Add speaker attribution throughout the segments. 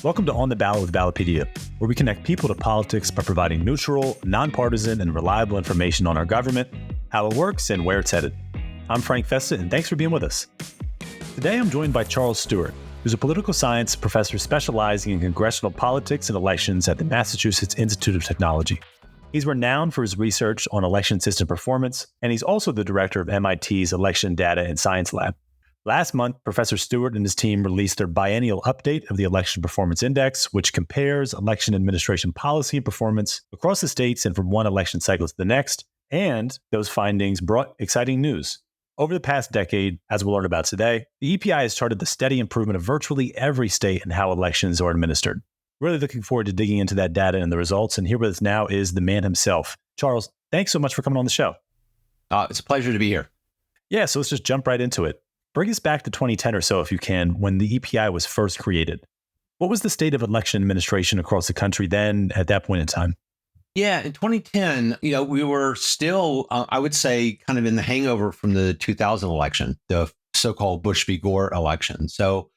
Speaker 1: Welcome to On the Ballot with Ballotpedia, where we connect people to politics by providing neutral, nonpartisan, and reliable information on our government, how it works, and where it's headed. I'm Frank Festa, and thanks for being with us. Today, I'm joined by Charles Stewart, who's a political science professor specializing in congressional politics and elections at the Massachusetts Institute of Technology. He's renowned for his research on election system performance, and he's also the director of MIT's Election Data and Science Lab. Last month, Professor Stewart and his team released their biennial update of the Election Performance Index, which compares election administration policy and performance across the states and from one election cycle to the next. And those findings brought exciting news. Over the past decade, as we'll learn about today, the E.P.I. has charted the steady improvement of virtually every state in how elections are administered. Really looking forward to digging into that data and the results. And here with us now is the man himself. Charles, thanks so much for coming on the show.
Speaker 2: It's a pleasure to be here.
Speaker 1: Yeah, so let's just jump right into it. Bring us back to 2010 or so, if you can, when the E.P.I. was first created. What was the state of election administration across the country then at that point in time?
Speaker 2: Yeah, in 2010, we were still, I would say, kind of in the hangover from the 2000 election, the so-called Bush v. Gore election. So,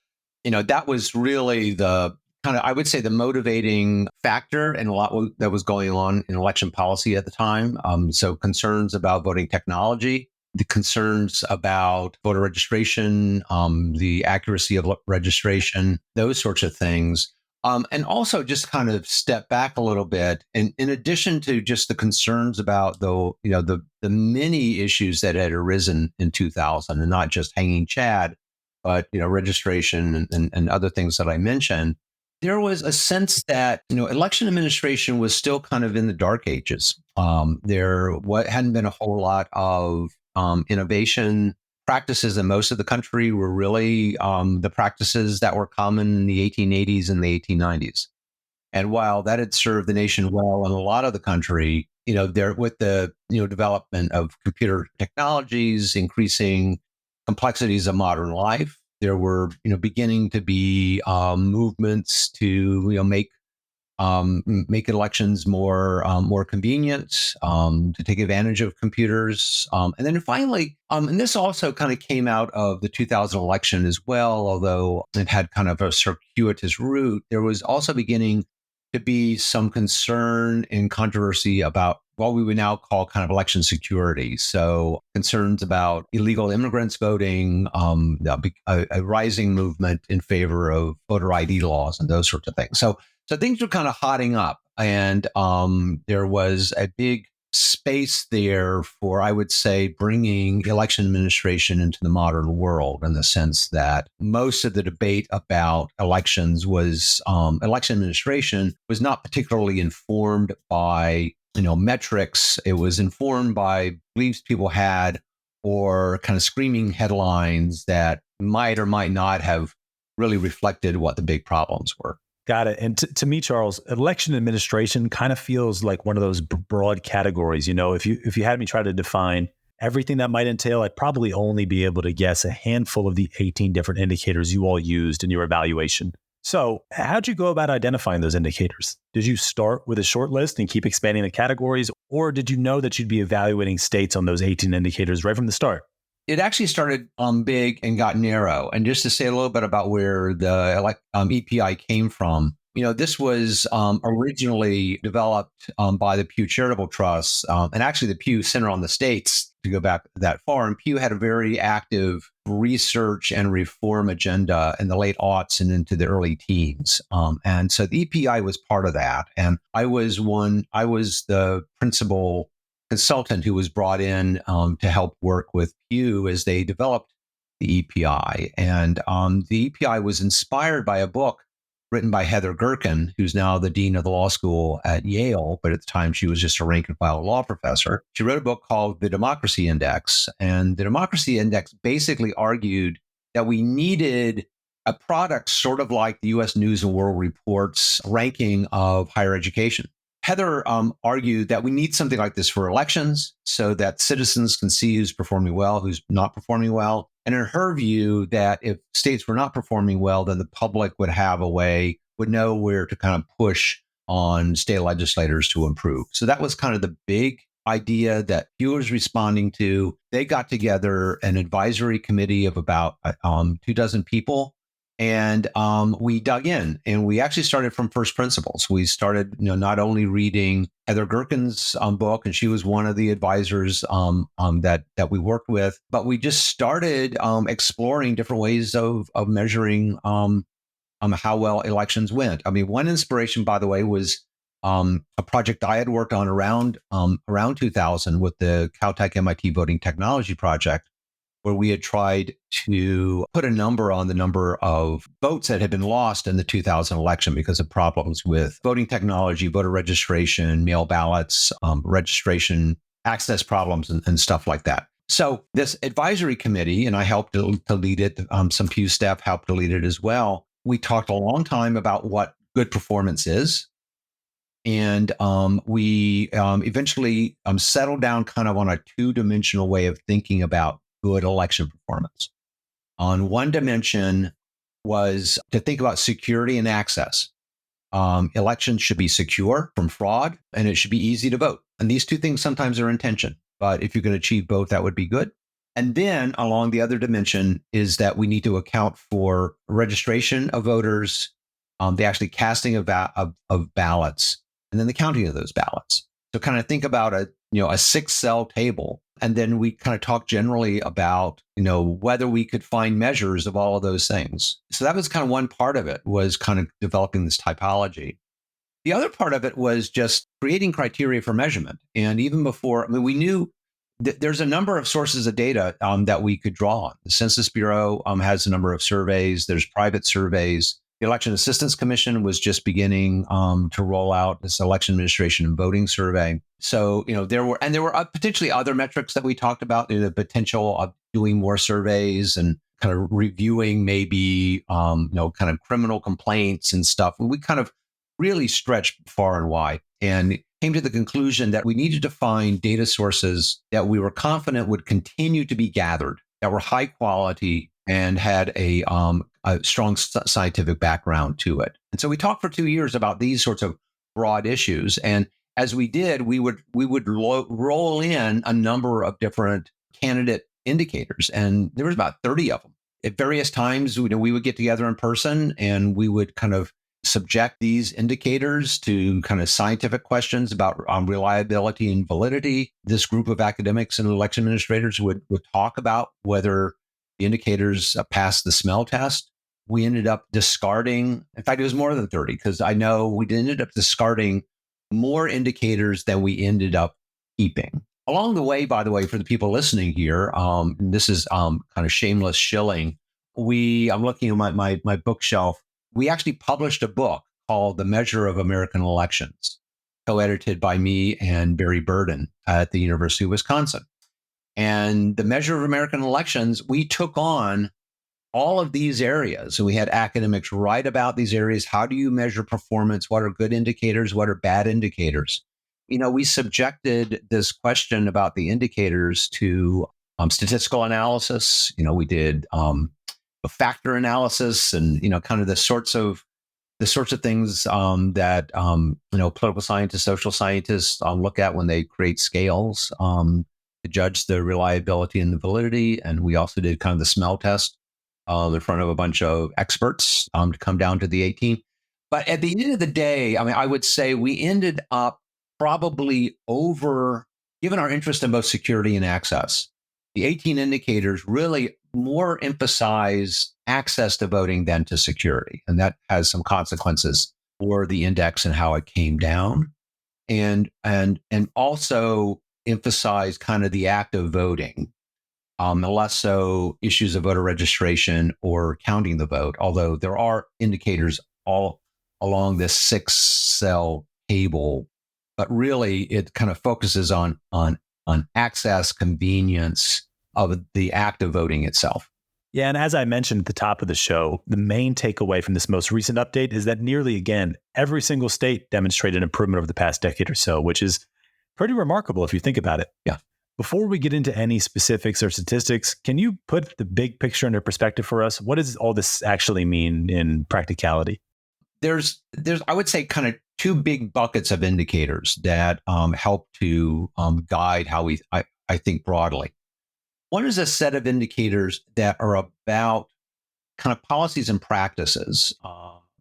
Speaker 2: that was really the kind of, I would say, the motivating factor and a lot that was going on in election policy at the time. So concerns about voting technology, the concerns about voter registration, the accuracy of registration, those sorts of things. And also just kind of step back a little bit. And in addition to just the concerns about the many issues that had arisen in 2000 and not just hanging Chad, but, registration and other things that I mentioned, there was a sense that, election administration was still kind of in the dark ages. There hadn't been a whole lot of innovation. Practices in most of the country were really the practices that were common in the 1880s and the 1890s. And while that had served the nation well in a lot of the country, there with the development of computer technologies, increasing complexities of modern life, there were beginning to be movements to make elections more convenient, to take advantage of computers. And then finally, and this also kind of came out of the 2000 election as well, although it had kind of a circuitous route, there was also beginning to be some concern and controversy about what we would now call kind of election security. So concerns about illegal immigrants voting, a rising movement in favor of voter ID laws and those sorts of things. So things were kind of hotting up, and there was a big space there for, I would say, bringing election administration into the modern world, in the sense that most of the debate about elections was election administration was not particularly informed by metrics. It was informed by beliefs people had or kind of screaming headlines that might or might not have really reflected what the big problems were.
Speaker 1: Got it. And to me, Charles, election administration kind of feels like one of those broad categories. If you had me try to define everything that might entail, I'd probably only be able to guess a handful of the 18 different indicators you all used in your evaluation. So how'd you go about identifying those indicators? Did you start with a short list and keep expanding the categories, or did you know that you'd be evaluating states on those 18 indicators right from the start?
Speaker 2: It actually started big and got narrow. And just to say a little bit about where the E.P.I. came from, this was originally developed by the Pew Charitable Trust, and actually the Pew Center on the States, to go back that far. And Pew had a very active research and reform agenda in the late aughts and into the early teens. And so the E.P.I. was part of that. And I was the principal consultant who was brought in to help work with Pew as they developed the E.P.I. And the E.P.I. was inspired by a book written by Heather Gerken, who's now the dean of the law school at Yale, but at the time she was just a rank and file law professor. She wrote a book called The Democracy Index. And the Democracy Index basically argued that we needed a product sort of like the U.S. News and World Report's ranking of higher education. Heather argued that we need something like this for elections so that citizens can see who's performing well, who's not performing well. And in her view, that if states were not performing well, then the public would know where to kind of push on state legislators to improve. So that was kind of the big idea that Pew was responding to. They got together an advisory committee of about 24 people And we dug in, and we actually started from first principles. We started, not only reading Heather Gerken's book, and she was one of the advisors that we worked with, but we just started exploring different ways of measuring how well elections went. I mean, one inspiration, by the way, was a project I had worked on around 2000 with the Caltech MIT Voting Technology Project, where we had tried to put a number on the number of votes that had been lost in the 2000 election because of problems with voting technology, voter registration, mail ballots, registration, access problems, and stuff like that. So this advisory committee, and I helped to lead it, some Pew staff helped to lead it as well. We talked a long time about what good performance is. And we eventually settled down kind of on a two-dimensional way of thinking about good election performance. On one dimension was to think about security and access. Elections should be secure from fraud, and it should be easy to vote. And these two things sometimes are in tension, but if you can achieve both, that would be good. And then along the other dimension is that we need to account for registration of voters, the actually casting of ballots, and then the counting of those ballots. So kind of think about a 6-cell table. And then we kind of talk generally about, whether we could find measures of all of those things. So that was kind of one part of it, was kind of developing this typology. The other part of it was just creating criteria for measurement. And even before, we knew that there's a number of sources of data that we could draw on. The Census Bureau has a number of surveys. There's private surveys. The Election Assistance Commission was just beginning to roll out this election administration and voting survey. So, there were potentially other metrics that we talked about, the potential of doing more surveys and kind of reviewing maybe, kind of criminal complaints and stuff. We kind of really stretched far and wide and came to the conclusion that we needed to find data sources that we were confident would continue to be gathered, that were high quality and had a strong scientific background to it. And so we talked for 2 years about these sorts of broad issues. And as we did, we would roll in a number of different candidate indicators, and there was about 30 of them. At various times, we would get together in person, and we would kind of subject these indicators to kind of scientific questions about reliability and validity. This group of academics and election administrators would talk about whether the indicators passed the smell test. We ended up discarding, in fact, it was more than 30, because I know we ended up discarding more indicators than we ended up keeping. Along the way, by the way, for the people listening here, this is kind of shameless shilling. I'm looking at my bookshelf. We actually published a book called The Measure of American Elections, co-edited by me and Barry Burden at the University of Wisconsin. And The Measure of American Elections, we took on all of these areas. And we had academics write about these areas. How do you measure performance? What are good indicators? What are bad indicators? We subjected this question about the indicators to statistical analysis. We did a factor analysis, and kind of the sorts of things that political scientists, social scientists look at when they create scales to judge the reliability and the validity. And we also did kind of the smell test in front of a bunch of experts to come down to the 18. But at the end of the day, I would say we ended up probably given our interest in both security and access, the 18 indicators really more emphasize access to voting than to security. And that has some consequences for the index and how it came down. And also emphasize kind of the act of voting, less so issues of voter registration or counting the vote, although there are indicators all along this 6-cell table. But really, it kind of focuses on access, convenience of the act of voting itself.
Speaker 1: Yeah, and as I mentioned at the top of the show, the main takeaway from this most recent update is that nearly, again, every single state demonstrated improvement over the past decade or so, which is pretty remarkable if you think about it.
Speaker 2: Yeah.
Speaker 1: Before we get into any specifics or statistics, can you put the big picture into perspective for us? What does all this actually mean in practicality?
Speaker 2: There's I would say kind of two big buckets of indicators that help to guide how I think broadly. One is a set of indicators that are about kind of policies and practices,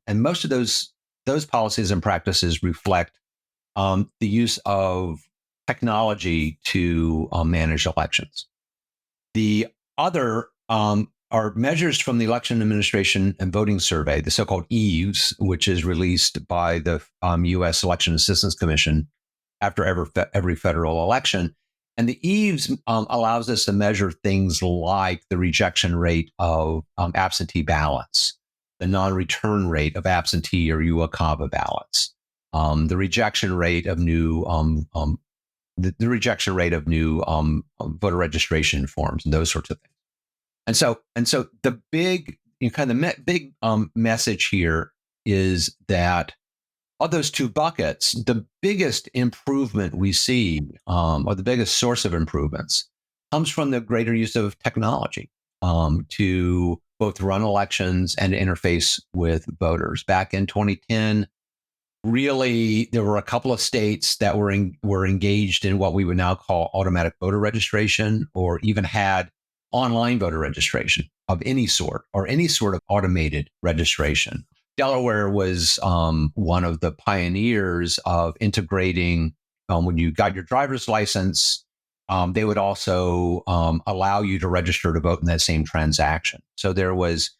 Speaker 2: and most of those policies and practices reflect the use of technology to manage elections. The other are measures from the Election Administration and Voting Survey, the so-called EVES, which is released by the U.S. Election Assistance Commission after every federal election. And the EVES allows us to measure things like the rejection rate of absentee ballots, the non-return rate of absentee or UACAVA ballots, the rejection rate of new the rejection rate of new voter registration forms and those sorts of things. And so the big message here is that of those two buckets, the biggest improvement we see, or the biggest source of improvements, comes from the greater use of technology to both run elections and interface with voters. Back in 2010, really, there were a couple of states that were engaged in what we would now call automatic voter registration, or even had online voter registration of any sort, or any sort of automated registration. Delaware was one of the pioneers of integrating, when you got your driver's license, they would also allow you to register to vote in that same transaction. So there was,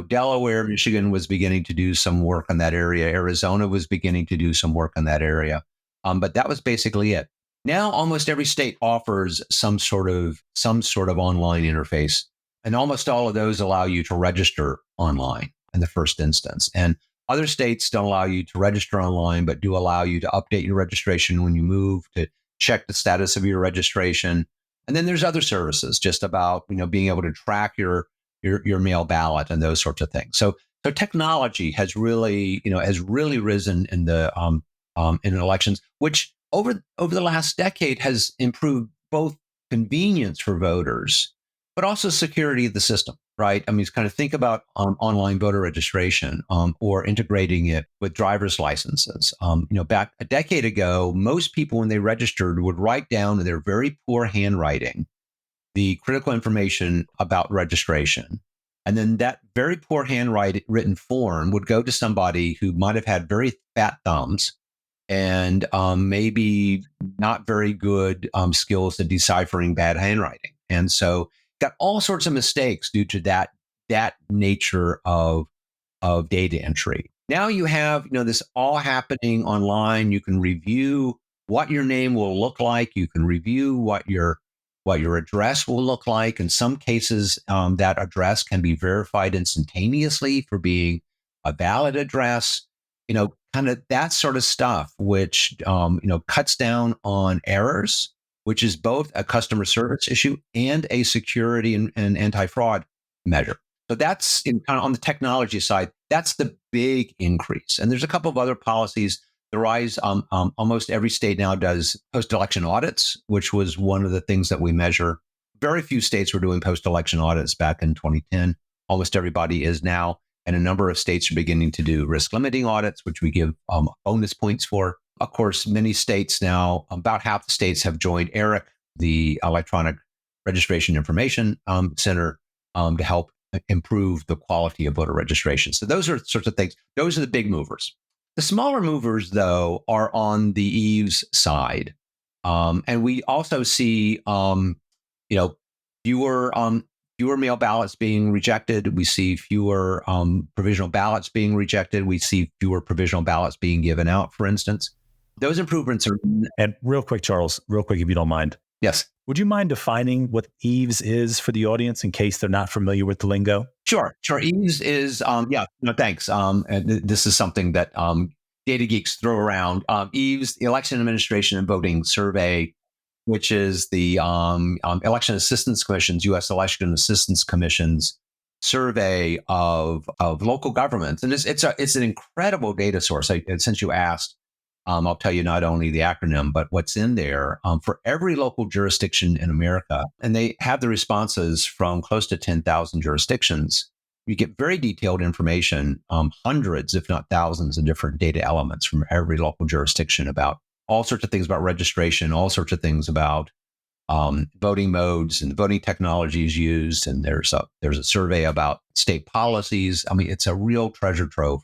Speaker 2: Delaware, Michigan was beginning to do some work in that area. Arizona was beginning to do some work in that area. But that was basically it. Now, almost every state offers some sort of online interface, and almost all of those allow you to register online in the first instance. And other states don't allow you to register online, but do allow you to update your registration when you move, to check the status of your registration. And then there's other services just about, being able to track your mail ballot and those sorts of things. So technology has really risen in the in elections, which over the last decade has improved both convenience for voters, but also security of the system, right? I mean, kind of think about online voter registration or integrating it with driver's licenses. Back a decade ago, most people, when they registered, would write down in their very poor handwriting the critical information about registration. And then that very poor handwritten form would go to somebody who might have had very fat thumbs and maybe not very good skills at deciphering bad handwriting. And so got all sorts of mistakes due to that nature of data entry. Now you have, this all happening online. You can review what your name will look like. You can review what your address will look like. In some cases, that address can be verified instantaneously for being a valid address. Kind of that sort of stuff, which cuts down on errors, which is both a customer service issue and a security and anti-fraud measure. So that's kind of on the technology side. That's the big increase. And there's a couple of other policies. The rise, almost every state now does post-election audits, which was one of the things that we measure. Very few states were doing post-election audits back in 2010. Almost everybody is now. And a number of states are beginning to do risk limiting audits, which we give bonus points for. Of course, many states now, about half the states have joined ERIC, the Electronic Registration Information Center, to help improve the quality of voter registration. So those are sorts of things. Those are the big movers. The smaller movers, though, are on the EVES side. And we also see, fewer mail ballots being rejected. We see fewer provisional ballots being rejected. We see fewer provisional ballots being given out, for instance. Those improvements are...
Speaker 1: And real quick, Charles, if you don't mind.
Speaker 2: Yes.
Speaker 1: Would you mind defining what EVES is for the audience in case they're not familiar with the lingo?
Speaker 2: Sure. EVES is, thanks. And this is something that data geeks throw around. EVES, the Election Administration and Voting Survey, which is the Election Assistance Commission's, U.S. Election Assistance Commission's survey of local governments. And it's an incredible data source. Since you asked, I'll tell you not only the acronym, but what's in there for every local jurisdiction in America. And they have the responses from close to 10,000 jurisdictions. You get very detailed information, hundreds, if not thousands, of different data elements from every local jurisdiction about all sorts of things about registration, all sorts of things about voting modes and voting technologies used. And there's a survey about state policies. I mean, it's a real treasure trove.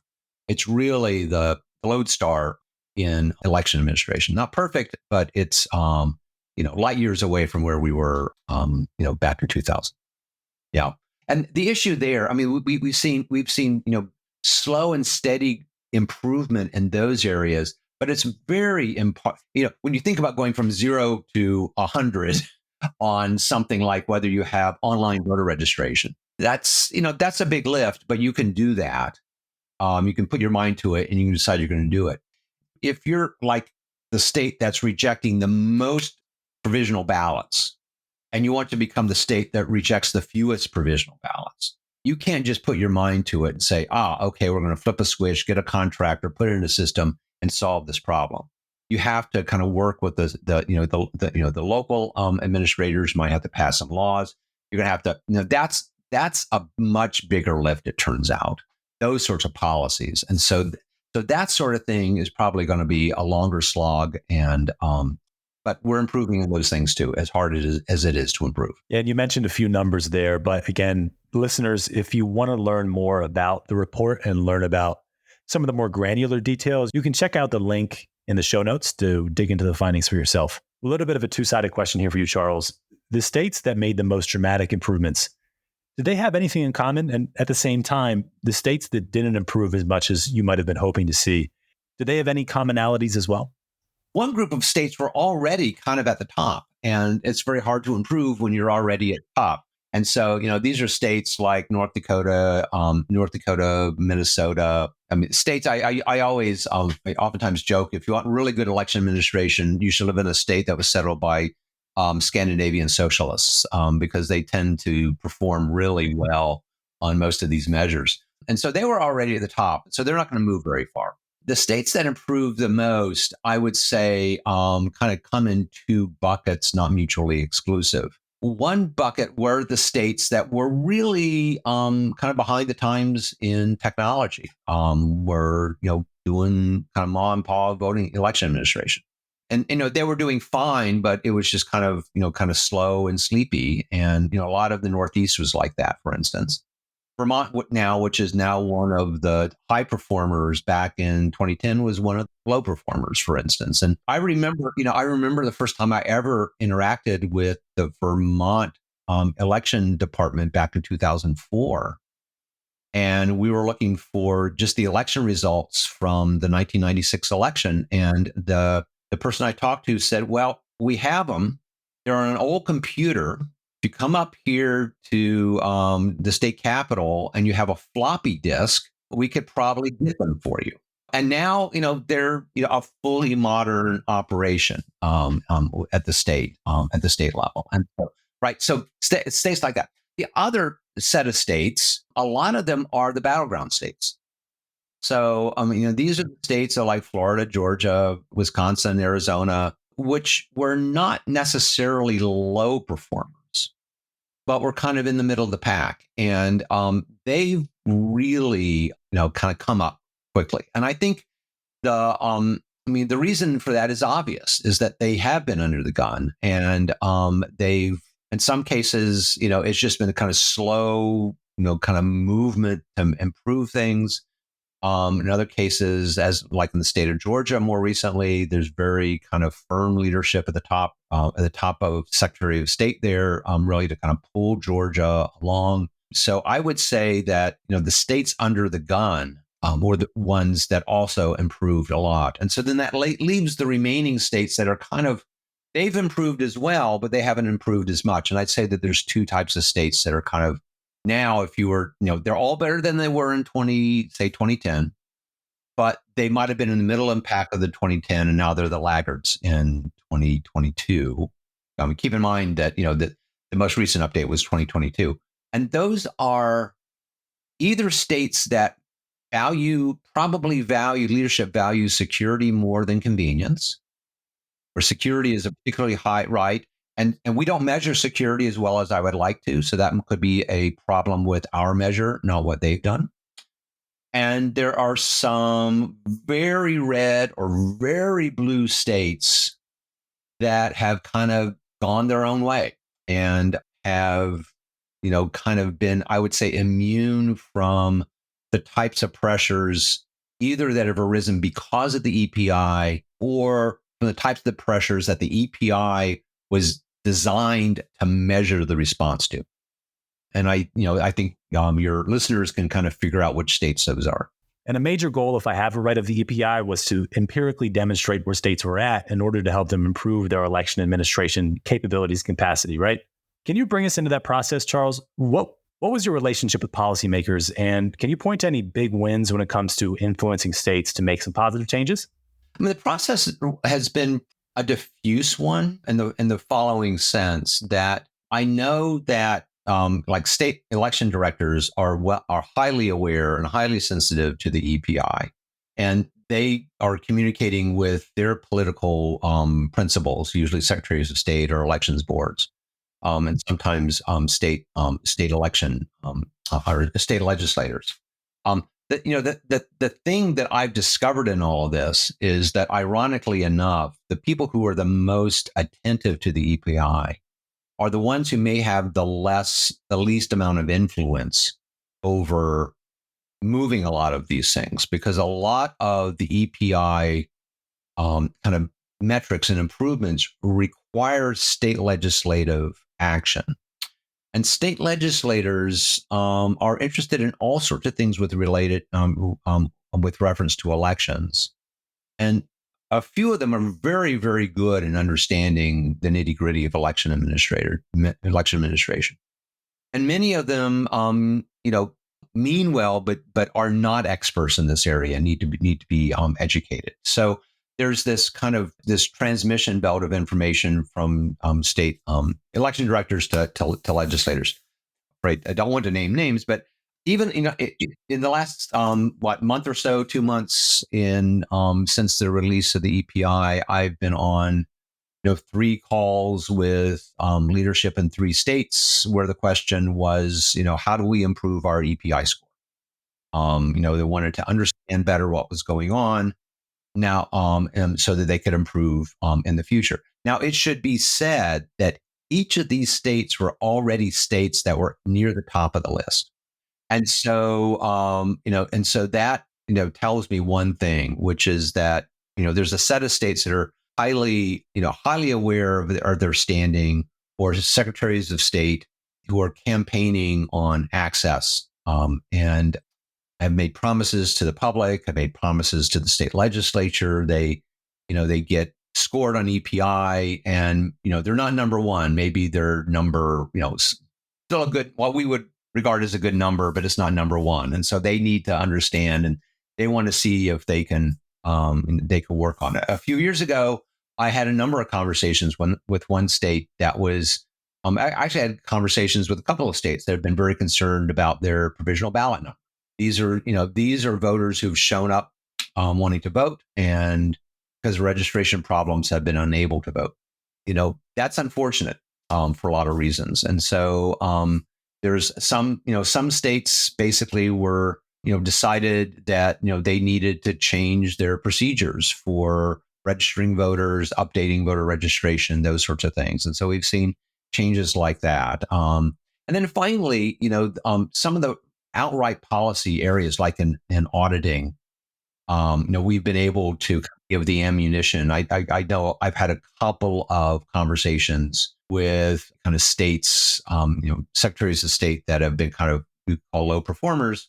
Speaker 2: It's really the lodestar in election administration. Not perfect, but it's light years away from where we were back in 2000. Yeah. And the issue there, I mean, we've seen slow and steady improvement in those areas, but it's very important. When you think about going from 0 to 100 on something like whether you have online voter registration, that's a big lift, but you can do that. You can put your mind to it and you can decide you're going to do it. If you're like the state that's rejecting the most provisional ballots, and you want to become the state that rejects the fewest provisional ballots, you can't just put your mind to it and say, okay, we're going to flip a switch, get a contractor, put it in a system, and solve this problem. You have to kind of work with the local administrators. Might have to pass some laws. You're going to have to. That's a much bigger lift. It turns out, those sorts of policies, and so that sort of thing is probably going to be a longer slog. And but we're improving in those things too, as hard as it is to improve.
Speaker 1: Yeah, and you mentioned a few numbers there, but again, listeners, if you want to learn more about the report and learn about some of the more granular details, you can check out the link in the show notes to dig into the findings for yourself. A little bit of a two-sided question here for you, Charles. The states that made the most dramatic improvements, did they have anything in common? And at the same time, the states that didn't improve as much as you might have been hoping to see, did they have any commonalities as well?
Speaker 2: One group of states were already kind of at the top, and it's very hard to improve when you're already at top. And so, these are states like North Dakota, Minnesota. I mean, states. I always, I oftentimes joke, if you want really good election administration, you should live in a state that was settled by Scandinavian socialists, because they tend to perform really well on most of these measures. And so they were already at the top, so they're not going to move very far. The states that improved the most, I would say, kind of come in two buckets, not mutually exclusive. One bucket were the states that were really kind of behind the times in technology, were doing kind of ma and pa voting election administration, and they were doing fine, but it was just kind of slow and sleepy, and a lot of the Northeast was like that, for instance. Vermont now, which is now one of the high performers, back in 2010 was one of the low performers, for instance. And I remember the first time I ever interacted with the Vermont election department back in 2004. And we were looking for just the election results from the 1996 election. And the person I talked to said, well, we have them. They're on an old computer. If you come up here to the state capitol and you have a floppy disk, we could probably get them for you. And now, they're a fully modern operation at the state level. And so states like that. The other set of states, a lot of them are the battleground states. So, these are the states like Florida, Georgia, Wisconsin, Arizona, which were not necessarily low performers, but we're kind of in the middle of the pack. And they've really, kind of come up quickly. And I think the reason for that is obvious, is that they have been under the gun, and they've, in some cases, it's just been a kind of slow, kind of movement to improve things. In other cases, as like in the state of Georgia more recently, there's very kind of firm leadership at the top of Secretary of State there, really to kind of pull Georgia along. So I would say that the states under the gun were the ones that also improved a lot. And so then that leaves the remaining states that are kind of, they've improved as well, but they haven't improved as much. And I'd say that there's two types of states that are kind of, now, if you were, they're all better than they were in 2010, but they might have been in the middle impact of the 2010, and now they're the laggards in 2022. Keep in mind that, that the most recent update was 2022. And those are either states that leadership values security more than convenience, where security is a particularly high, right? And we don't measure security as well as I would like to. So that could be a problem with our measure, not what they've done. And there are some very red or very blue states that have kind of gone their own way and have, kind of been, I would say, immune from the types of pressures either that have arisen because of the EPI or from the types of pressures that the EPI was designed to measure the response to. And I think your listeners can kind of figure out which states those are.
Speaker 1: And a major goal, if I have it right, of the E.P.I. was to empirically demonstrate where states were at in order to help them improve their election administration capabilities, capacity, right? Can you bring us into that process, Charles? What was your relationship with policymakers? And can you point to any big wins when it comes to influencing states to make some positive changes?
Speaker 2: I mean, the process has been a diffuse one in the following sense that I know that like state election directors are highly aware and highly sensitive to the EPI, and they are communicating with their political principals, usually secretaries of state or elections boards, and sometimes state election or state legislators. The thing that I've discovered in all of this is that, ironically enough, the people who are the most attentive to the EPI are the ones who may have the least amount of influence over moving a lot of these things, because a lot of the EPI kind of metrics and improvements require state legislative action. And state legislators are interested in all sorts of things with reference to elections. And a few of them are very, very good in understanding the nitty gritty of election administration. And many of them, mean well, but are not experts in this area, need to be educated. So there's this transmission belt of information from state election directors to legislators. Right. I don't want to name names, but even in the last month or so, 2 months since the release of the EPI, I've been on 3 calls with leadership in 3 states where the question was, how do we improve our EPI score? They wanted to understand better what was going on now, and so that they could improve in the future. Now, it should be said that each of these states were already states that were near the top of the list. And so, that, tells me one thing, which is that, there's a set of states that are highly aware of their standing, or secretaries of state who are campaigning on access, and have made promises to the public, have made promises to the state legislature. They get scored on EPI, and, they're not number one. Maybe they're number, still a good, what we would regard as a good number, but it's not number one. And so they need to understand, and they want to see if they can work on it. A few years ago, I had a number of conversations with one state that was, I actually had conversations with a couple of states that have been very concerned about their provisional ballot number. These are voters who've shown up wanting to vote, and because of registration problems have been unable to vote. That's unfortunate for a lot of reasons. And so there's some states basically were, decided that, they needed to change their procedures for registering voters, updating voter registration, those sorts of things. And so we've seen changes like that. And then finally, some of the outright policy areas, like in auditing, we've been able to give the ammunition. I know I've had a couple of conversations with kind of states, secretaries of state that have been kind of, we call low performers,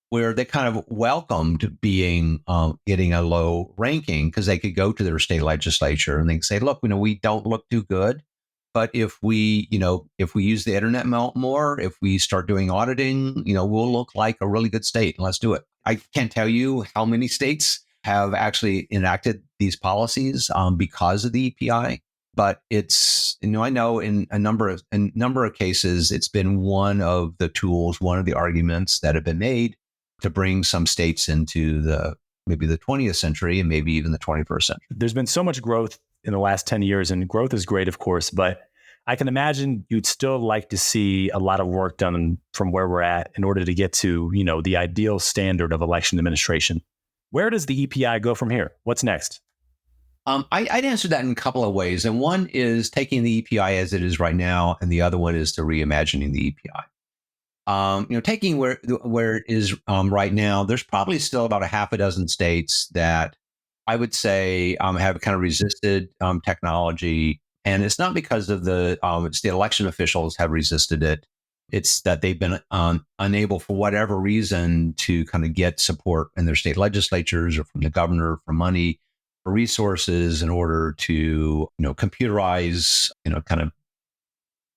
Speaker 2: where they kind of welcomed getting a low ranking, because they could go to their state legislature and they can say, look, we don't look too good, but if we use the internet more, if we start doing auditing, we'll look like a really good state, and let's do it. I can't tell you how many states have actually enacted these policies because of the EPI, but it's, I know in a number of cases, it's been one of the tools, one of the arguments that have been made to bring some states into maybe the 20th century and maybe even the 21st century.
Speaker 1: There's been so much growth in the last 10 years, and growth is great, of course, but I can imagine you'd still like to see a lot of work done from where we're at in order to get to, the ideal standard of election administration. Where does the EPI go from here? What's next?
Speaker 2: I'd answer that in a couple of ways. And one is taking the EPI as it is right now, and the other one is to reimagining the EPI. Taking where it is right now, there's probably still about a half a dozen states that I would say have kind of resisted technology, and it's not because of it's the election officials have resisted it. It's that they've been unable, for whatever reason, to kind of get support in their state legislatures or from the governor for money, for resources in order to computerize, kind of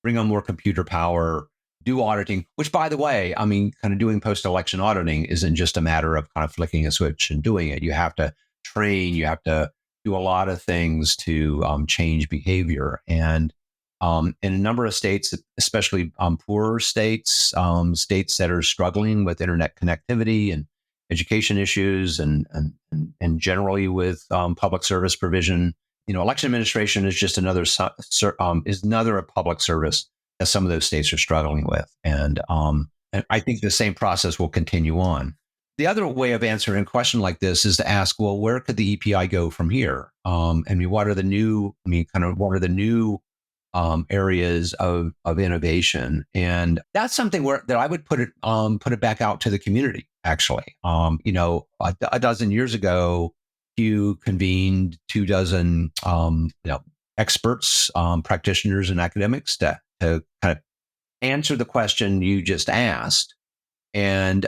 Speaker 2: bring on more computer power, do auditing, which, by the way, I mean, kind of doing post-election auditing isn't just a matter of kind of flicking a switch and doing it. You have to train, you have to do a lot of things to change behavior. And in a number of states, especially poorer states, states that are struggling with internet connectivity and education issues and generally with public service provision, election administration is just another public service that some of those states are struggling with. And I think the same process will continue on. The other way of answering a question like this is to ask, well, where could the EPI go from here? What are the new areas of innovation? And that's something that I would put it back out to the community, actually. A dozen years ago, you convened 24 experts, practitioners and academics to kind of answer the question you just asked. And,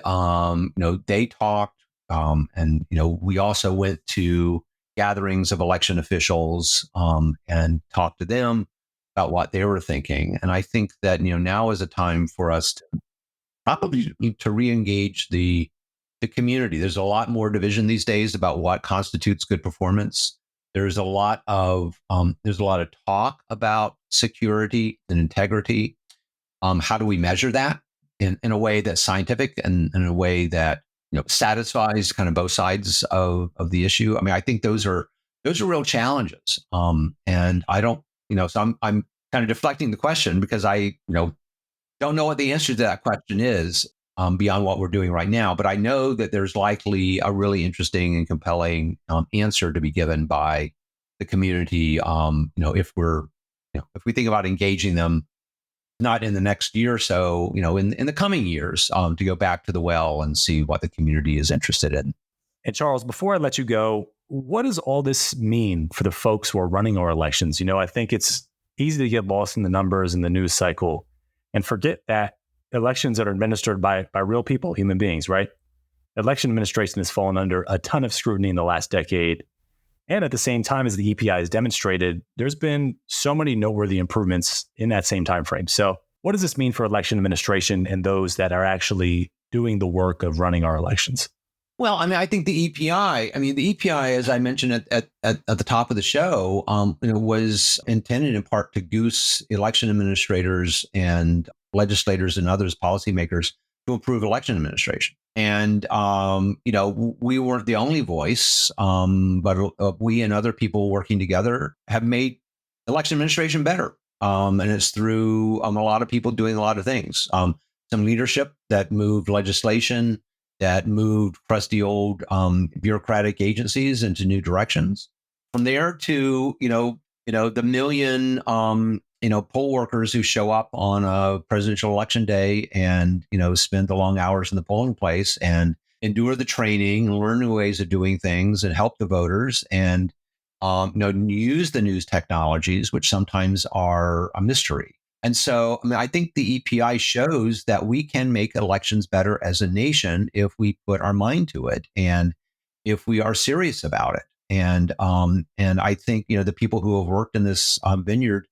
Speaker 2: they talked, and, we also went to gatherings of election officials and talked to them about what they were thinking. And I think that, now is a time for us to probably to re-engage the community. There's a lot more division these days about what constitutes good performance. There's a lot of talk about security and integrity. How do we measure that in a way that's scientific and in a way that satisfies kind of both sides of the issue? I mean, I think those are real challenges. And I don't, so I'm kind of deflecting the question because I don't know what the answer to that question is beyond what we're doing right now. But I know that there's likely a really interesting and compelling answer to be given by the community. If we think about engaging them, not in the next year or so, in the coming years, to go back to the well and see what the community is interested in.
Speaker 1: And Charles, before I let you go, what does all this mean for the folks who are running our elections? I think it's easy to get lost in the numbers and the news cycle and forget that elections that are administered by real people, human beings, right? Election administration has fallen under a ton of scrutiny in the last decade. And at the same time, as the EPI has demonstrated, there's been so many noteworthy improvements in that same time frame. So what does this mean for election administration and those that are actually doing the work of running our elections?
Speaker 2: Well, I mean, I think the EPI, as I mentioned at the top of the show, was intended in part to goose election administrators and legislators and others, policymakers, to improve election administration. And, we weren't the only voice, but we and other people working together have made election administration better. And it's through a lot of people doing a lot of things. Some leadership that moved legislation, that moved crusty old bureaucratic agencies into new directions. From there to, the million, poll workers who show up on a presidential election day and, spend the long hours in the polling place and endure the training and learn new ways of doing things and help the voters and, use the news technologies, which sometimes are a mystery. And so, I think the EPI shows that we can make elections better as a nation if we put our mind to it and if we are serious about it. And I think the people who have worked in this vineyard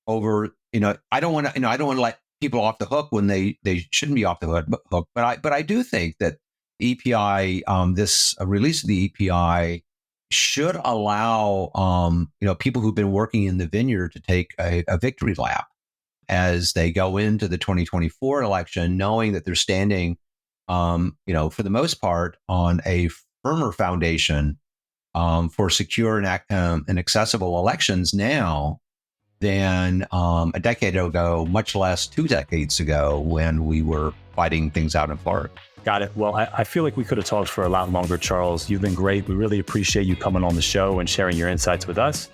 Speaker 2: over, I don't want to let people off the hook when they shouldn't be off the hook. But I do think that the EPI, this release of the EPI, should allow people who've been working in the vineyard to take a victory lap as they go into the 2024 election, knowing that they're standing, for the most part, on a firmer foundation for secure and accessible elections now than a decade ago, much less 2 decades ago when we were fighting things out in Florida.
Speaker 1: Got it. Well, I feel like we could have talked for a lot longer, Charles. You've been great. We really appreciate you coming on the show and sharing your insights with us.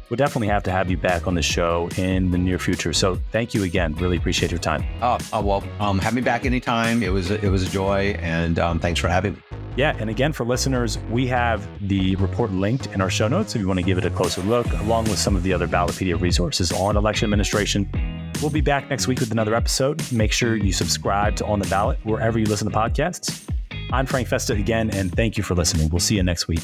Speaker 1: We'll definitely have to have you back on the show in the near future. So thank you again. Really appreciate your time.
Speaker 2: Have me back anytime. It was a joy, and thanks for having me.
Speaker 1: Yeah. And again, for listeners, we have the report linked in our show notes if you want to give it a closer look, along with some of the other Ballotpedia resources on election administration. We'll be back next week with another episode. Make sure you subscribe to On the Ballot wherever you listen to podcasts. I'm Frank Festa again, and thank you for listening. We'll see you next week.